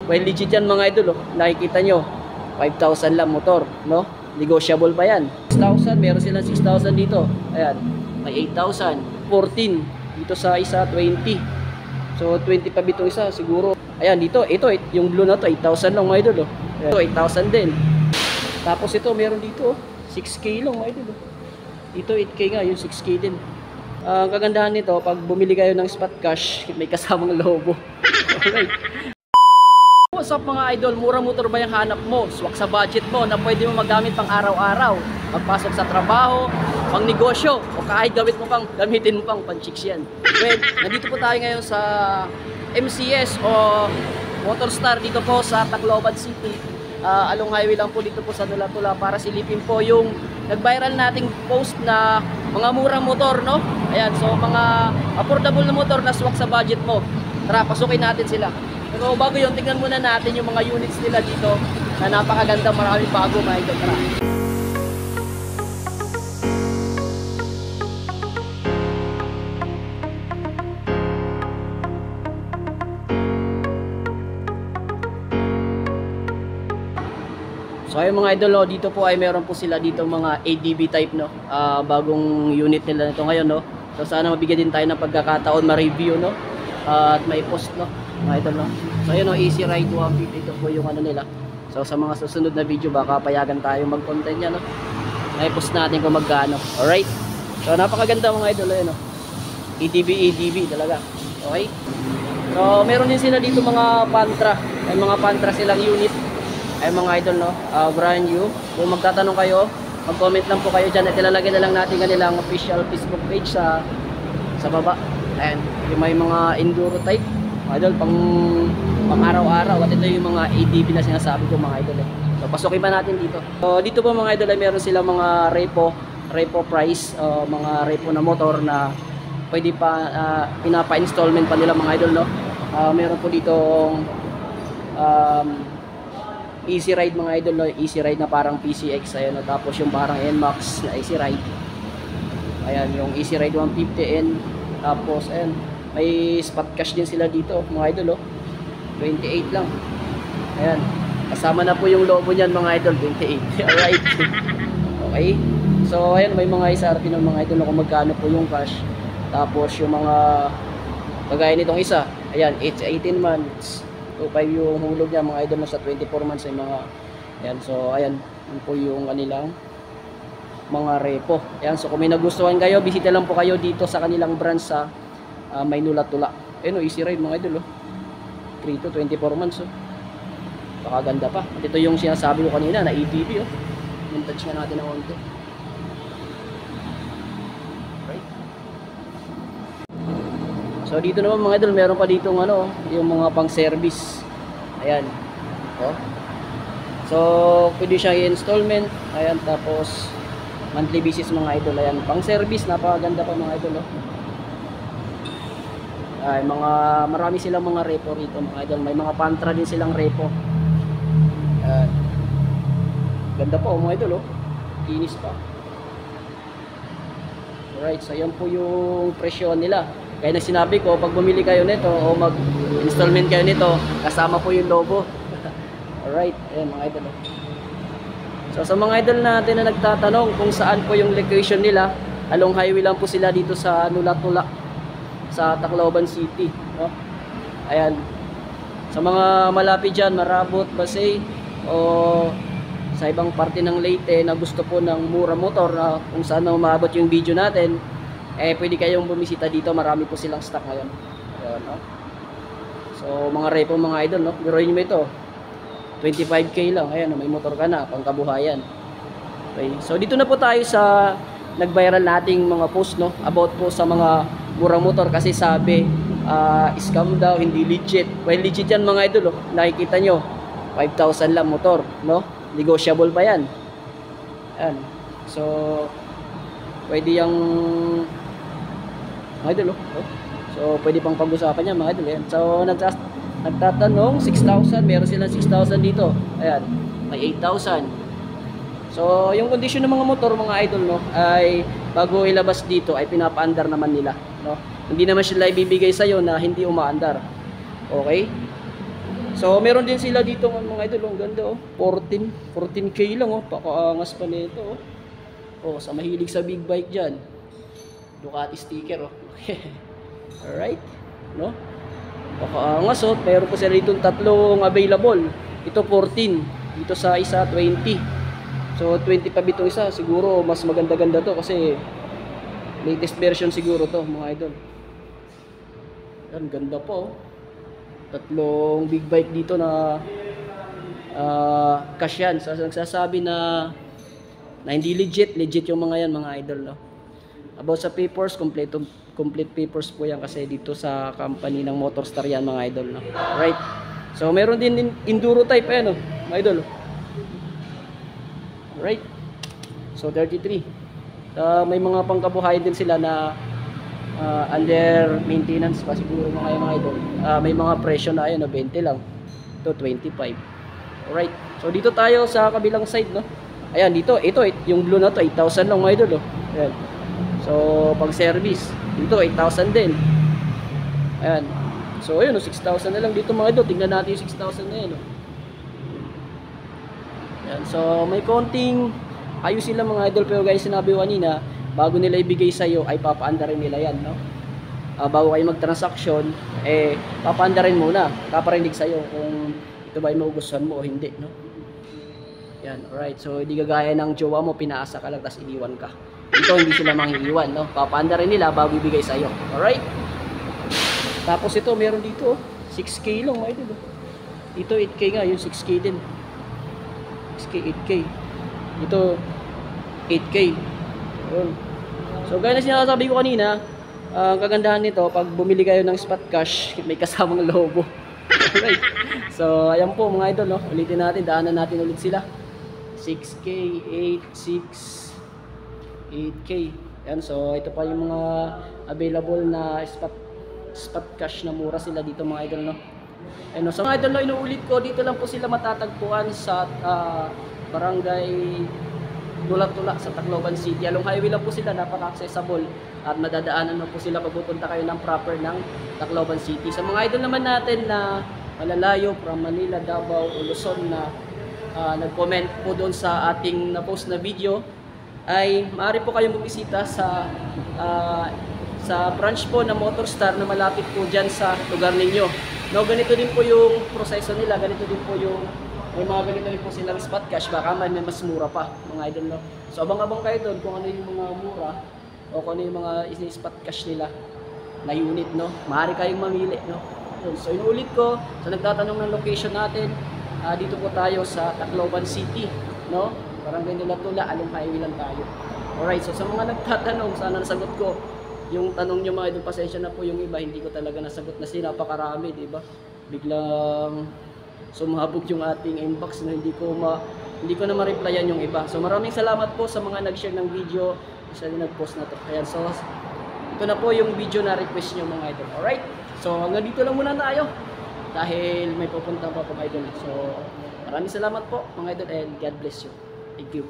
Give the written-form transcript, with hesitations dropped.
Well, legit yan mga idol, oh. Nakikita nyo, 5,000 lang motor, no? Negotiable pa yan. 6,000, meron silang 6,000 dito. Ayan, may 8,000. 14, dito sa isa, 20. So, 20 pa bitong isa, siguro. Ayan, dito, ito, yung blue na to, 8,000 lang mga idol, oh. Ayan, ito, 8,000 din. Tapos ito, meron dito, 6K lang mga idol, oh. Dito, 8K nga, yung 6K din. Ang kagandahan nito, pag bumili kayo ng spot cash, may kasamang logo. Alright. What's up mga idol? Mura motor ba yung hanap mo? Swak sa budget mo na pwede mo magamit pang araw-araw, magpasok sa trabaho, pang negosyo, o kahit gamitin mo pang pan-chicks yan. Well, nandito po tayo ngayon sa MCS o Motorstar dito po sa Tacloban City. Along highway lang po dito po sa Tula-Tula para silipin po yung nag-viral nating post na mga murang motor, no? Ayan, so mga affordable na motor na swak sa budget mo. Tara, pasukin natin sila. Pero bago yun, tingnan muna natin yung mga units nila dito na napakaganda, maraming bago mga idol. Tara. So ayun mga idol, no, dito po ay meron po sila dito mga ADB type, no, bagong unit nila nito ngayon, no. So sana mabigyan din tayo ng pagkakataon ma-review, no, at may post, no, mga idol, no. So ayun, no, Easy Ride 150, ito po yung ano nila. So sa mga susunod na video baka payagan tayo mag-content niya, no. May post natin kung magkano. Alright, so napakaganda mga idol, ayun, no. ADB talaga. Okay, so meron din sila dito mga Pantra, may mga Pantra silang unit. Ay mga idol, no, brand new. Kung magtatanong kayo, mag-comment lang po kayo dyan at ilalagay na lang natin kanilang official Facebook page sa baba. Ayan, yung may mga enduro type mga idol, pang araw-araw. At ito yung mga ADB na sinasabi ko mga idol, eh. So pasukin pa natin dito. So dito po mga idol ay meron silang mga repo price, mga repo na motor na pwede pa pinapa-installment pa nila mga idol, no. Meron po ditong Easy Ride mga idol, no? Easy Ride na parang PCX, ayan, no? Tapos yung parang NMAX na Easy Ride, ayan, yung Easy Ride 150N. Tapos ayan, may spot cash din sila dito mga idol, oh. 28 lang, ayan, kasama na po yung logo niyan mga idol, 28. Alright. Okay, so ayan, may mga SRP ng mga idol, no, kung magkano po yung cash. Tapos yung mga kagaya nitong isa, ayan, 18 months 2.5 yung hulog niya mga idol, sa 24 months ay mga ayan. So ayan, yun po yung kanilang mga repo. Ayan, so kung may nagustuhan kayo, bisita lang po kayo dito sa kanilang branch sa Maynula-Tula. Ayun, Easy Ride mga idol, 3 to 24 months, oh. Pakaganda pa. At ito yung sinasabi ko kanina na ADB, oh. Yung touch nga natin ng onto. So dito naman mga idol, meron pa dito ano, yung mga pang service. Ayan. Oh. So pwede siya i-installment. Ayan, tapos monthly basis mga idol. Ayan, pang service, napakaganda pa mga idol, oh. Ay, marami silang mga repo rito mga idol. May mga Pantra din silang repo. Ayan. Ganda pa, oh, mga idol, oh. Kinis pa. Alright, so yan po yung presyo nila. Kaya na sinabi ko, pag bumili kayo nito o mag-installment kayo nito, kasama po yung logo. Alright, ayan mga idol. So sa mga idol natin na nagtatanong kung saan po yung location nila, along highway lang po sila dito sa Tula-Tula, sa Tacloban City, no? Ayan. Sa mga malapit dyan, Marabot, Pasay, o sa ibang parte ng Leyte na gusto po ng mura motor, na kung saan na umabot yung video natin, pwede kayong bumisita dito. Marami po silang stock ngayon. Ayan, no? So mga repo mga idol, no? Biruin nyo ito, 25k lang. Ayan, may motor ka na, pangkabuhayan. Okay, so dito na po tayo sa nag-viral nating mga post, no, about po sa mga murang motor. Kasi sabi, scam daw, hindi legit. Well, legit yan mga idol, oh. Nakikita nyo, 5,000 lang motor, no? Negotiable pa yan. Ayan, so pwede yung mga idol, oh. So pwede pang pag-usapan niya mga idol, yan. So nagtatanong 6,000, meron silang 6,000 dito. Ayan, may 8,000. So yung kondisyon ng mga motor mga idol, no, ay bago ilabas dito ay pinapa-andar naman nila, no. Hindi naman sila ibibigay sa iyo na hindi umaandar. Okay? So meron din sila dito mga idol, ang ganda oh. 14k lang oh, pakaangas pa nito oh. Oh, sa mahilig sa big bike diyan. Ducati sticker oh. Alright, no? Pakaangas oh, meron po sila dito tatlong available. Ito 14, dito sa isa 20. So 25 itong isa, siguro mas maganda-ganda to kasi latest version siguro to mga idol. Yan, ganda po oh. Tatlong big bike dito na cash yan. So nagsasabi na hindi legit yung mga yan mga idol no. About sa papers, complete papers po yan kasi dito sa company ng Motorstar yan mga idol no. Right. So meron din enduro type ayan no, mga idol. Right. So 33. May mga pangkabuhayan din sila na under maintenance pa siguro mga idol. May mga presyo na ayan, 20 lang. Ito 25. Alright. So dito tayo sa kabilang side no. Ayan dito, ito yung blue na to 8,000 lang mga idol oh. Ayan. So pag service, dito 8,000 din. Ayan. So ayun, 6,000 na lang dito mga idol. Tingnan natin yung 6,000 na yan oh. Ayan. So may konting ayos sila mga idol pero guys sinabi ko kanina bago nila ibigay sa iyo ay papaanda rin nila yan no. Bago kayo mag-transaction papaanda rin muna, paparinig sa iyo kung ito ba ay magugustuhan mo o hindi no. Yan, alright. So hindi gagaya ng jowa mo, pinaasa ka lang tapos iniwan ka. Ito hindi sila mangiiwan no. Papaanda rin nila bago ibigay sa iyo. Alright? Tapos ito meron dito 6k lang mga idol. Ito 8k nga, yung 6k din. 6k, 8k. Ito 8k. Ayun. So gaya na sinasabi ko kanina, ang kagandahan nito, pag bumili kayo ng spot cash, may kasamang logo. Alright. So ayan po mga idol, no? Ulitin natin, daanan natin ulit sila. 6K, 8, 6, 8K. Ayan, so ito pa yung mga available na spot cash na mura sila dito mga idol, no? Ayun, so mga idol, no, inuulit ko, dito lang po sila matatagpuan sa barangay Tula-Tula sa Tacloban City. Along highway lang po sila, napaka-accessible at madadaanan na po sila pag pupunta kayo ng proper ng Tacloban City. Sa mga idol naman natin na malalayo from Manila, Davao, o Luzon na nag-comment po doon sa ating na-post na video, ay maaari po kayong bumisita sa branch po ng Motorstar na malapit po dyan sa lugar ninyo. No, ganito din po yung proseso nila, ganito din po yung may mga ganito rin po silang spot cash, baka may mas mura pa mga idol no. So abang-abang kayo doon kung ano yung mga mura o kung ano yung mga spot cash nila na unit no. Maaari kayong mamili no. So inuulit ko, sa nagtatanong ng location natin, dito po tayo sa Tacloban City no. Barangay Tula-Tula, along highway lang tayo. Alright, so sa mga nagtatanong, sana nasagot ko yung tanong nyo mga idol. Pasensya na po yung iba, hindi ko talaga nasagot na sila, napakarami, di ba? Biglang sumabog yung ating inbox na hindi ko na ma-replyan yung iba. So maraming salamat po sa mga nag-share ng video, isa din nag-post na to. Ayan, so ito na po yung video na request nyo mga idol. Alright, so hanggang dito lang muna tayo dahil may pupunta pa po mga idol. So maraming salamat po mga idol and God bless you. Thank you.